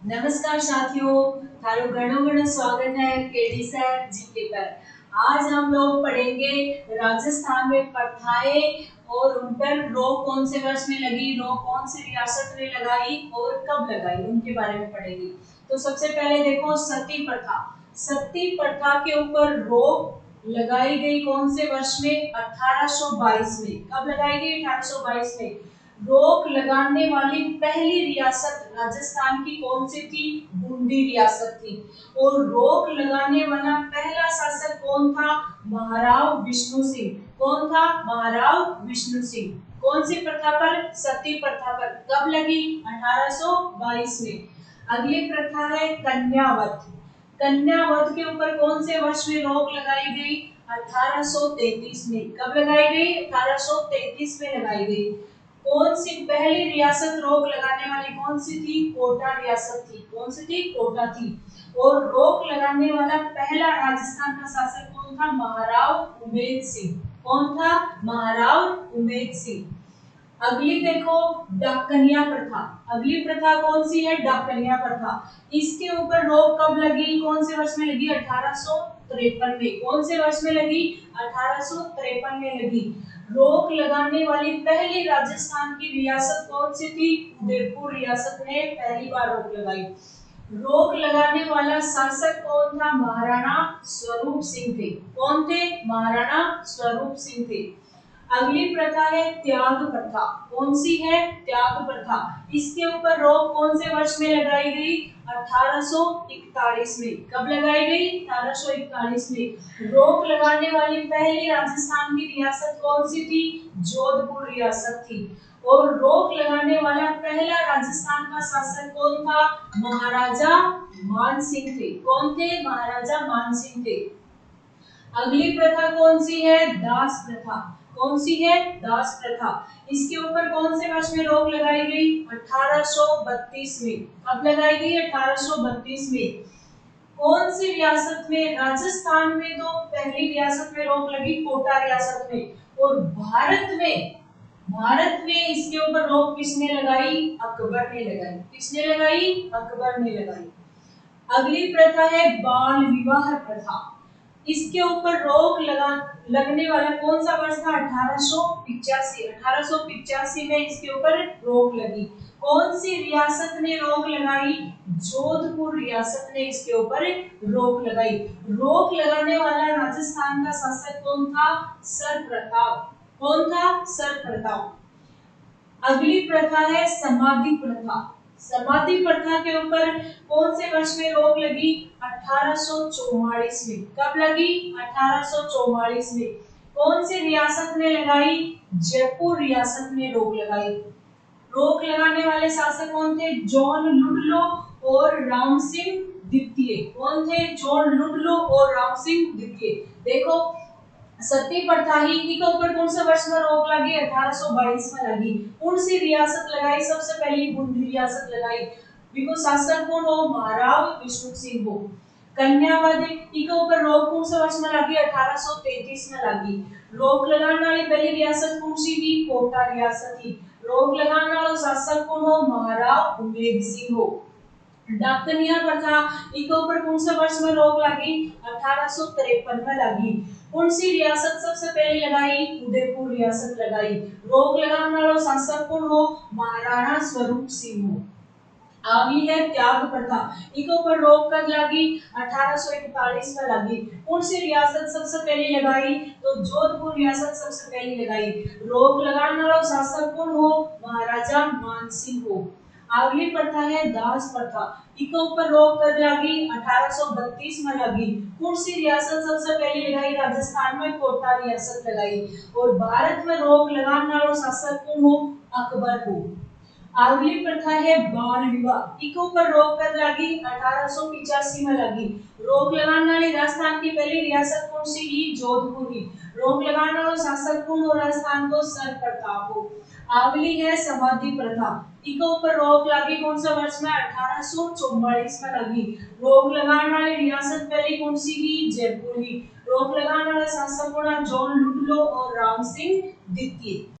नमस्कार साथियों, थारो घणो घणो स्वागत है केडी सर जीके पर। आज हम लोग पढ़ेंगे राजस्थान में प्रथाएं और उन पर रोक कौन से वर्ष में लगी, रोक कौन सी रियासत ने लगाई और कब लगाई, उनके बारे में पढ़ेंगे। तो सबसे पहले देखो सती प्रथा। सती प्रथा के ऊपर रोक लगाई गई कौन से वर्ष में? 1822 में। कब लगाई गई? 1822 में। रोक लगाने वाली पहली रियासत राजस्थान की कौन सी थी? बूंदी रियासत थी। और रोक लगाने वाला पहला शासक कौन था? महाराव विष्णु सिंह। कौन था? महाराव विष्णु सिंह। कौन सी प्रथा पर? सती प्रथा पर। कब लगी? 1822 में। अगली प्रथा है कन्यावध। कन्यावध के ऊपर कौन से वर्ष में रोक लगाई गई? 1833 में। कब लगाई गई? 1833 में लगाई गई। कौन सी पहली रियासत रोक लगाने वाली कौन सी थी? कोटा रियासत थी। कौन सी थी? कोटा थी। और रोक लगाने वाला पहला राजस्थान का शासक कौन था? महाराव उमेद सिंह। कौन था? महाराव उमेद सिंह। अगली देखो डाककनिया प्रथा। अगली प्रथा कौन सी है? डाककनिया प्रथा। इसके ऊपर रोक कब लगी? कौन से वर्ष में लगी? 1853 में। कौन से वर्ष में लगी? 1853 में लगी। रोक लगाने वाली पहली राजस्थान की रियासत कौन सी थी? उदयपुर रियासत ने पहली बार रोक लगाई। रोक लगाने वाला शासक कौन था? महाराणा स्वरूप सिंह थे। कौन थे? महाराणा स्वरूप सिंह थे। अगली प्रथा है त्याग प्रथा। कौन सी है? त्याग प्रथा। इसके ऊपर रोक कौन से वर्ष में लगाई गई? 1841 में। कब लगाई गई? 1841 में। रोक लगाने वाली पहली राजस्थान की रियासत कौन सी थी? जोधपुर रियासत थी। और रोक लगाने वाला पहला राजस्थान का शासक कौन था? महाराजा मानसिंह थे। कौन थे? महाराजा मानसिंह थे। अगली प्रथा कौन सी है? दास प्रथा। कौन सी है? दास प्रथा। इसके ऊपर कौन से वर्ष में रोक लगाई गई? 1832 में। कब लगाई गई? 1832 में। कौन सी रियासत में? राजस्थान में तो पहली रियासत में रोक लगी कोटा रियासत में। और भारत में इसके ऊपर रोक किसने लगाई? अकबर ने लगाई। किसने लगाई? अकबर ने लगाई। अगली प्रथा है बाल विवाह प्रथा। इसके ऊपर रोक लगने वाला कौन सा वर्ष था? 1885। 1885 में इसके ऊपर रोक लगी। कौन सी रियासत ने रोक लगाई? जोधपुर रियासत ने इसके ऊपर रोक लगाई। रोक लगाने वाला राजस्थान का शासक कौन था? सर प्रताप। कौन था? सर प्रताप। अगली प्रथा है समाधि प्रथा। समाधि प्रथा के ऊपर कौन से वर्ष में रोक लगी? 1844 में। कब लगी? 1844 में। कौन सी रियासत ने लगाई? जयपुर रियासत ने रोक लगाई। रोक लगाने वाले शासक कौन थे? जॉन लुडलो और राम सिंह द्वितीय। कौन थे? जॉन लुडलो और राम सिंह द्वितीय। देखो सती प्रथा ही के ऊपर कौन से वर्ष में रोक लगी? 1822 में लगी। कौन सी रियासत लगाई? सबसे पहली बूंदी रियासत लगाई। बिको शासक कौन हो? महाराव विष्णु सिंह हो। कन्यावध के ऊपर रोक कौन से वर्ष में लगी? 1833 में लगी। रोक लगाने वाली पहली रियासत कौन सी थी? कोटा रियासत थी। रोक लगाने वाला शासक कौन हो? महाराव उमेद सिंह हो। डाककनिया प्रथा के ऊपर कौन से वर्ष में रोक लगी? 1853 में लगी। कौन सी रियासत सबसे पहले लगाई? उदयपुर रियासत लगाई। रोक लगाने वाला शासक कौन हो? महाराणा स्वरूप सिंह हो। अगली है त्याग प्रथा। इसके ऊपर रोक कब लगी? 1841 में लगी। कौन सी रियासत सबसे पहले लगाई? तो जोधपुर रियासत सबसे पहले लगाई। रोक लगाने वाला शासक कौन हो? महाराजा मानसिंह हो। अगली प्रथा है दास प्रथा। इसके ऊपर रोक कब लगी? 1832 में लगी। कौन सी रियासत सबसे पहले लगाई? राजस्थान में कोटा रियासत लगाई। और भारत में रोक लगाने वाला शासक कौन हो? अकबर हो। अगली प्रथा है बाल विवाह। इसके ऊपर रोक कब लगी? 1885 में लगी। रोक लगाने वाली राजस्थान की पहली रियासत कौन सी ही? जोधपुर ही। रोक लगाने वाला शासक कौन हो? राजस्थान को सर प्रताप हो। अगली है समाधि प्रथा। इसके ऊपर रोक लगी कौन से वर्ष में? 1844 में लगी। रोक लगाने वाली रियासत पहली कौन सी ही? जयपुर ही। रोक लगाने वाला शासक कौन? जॉन लुडलो और राम सिंह द्वितीय।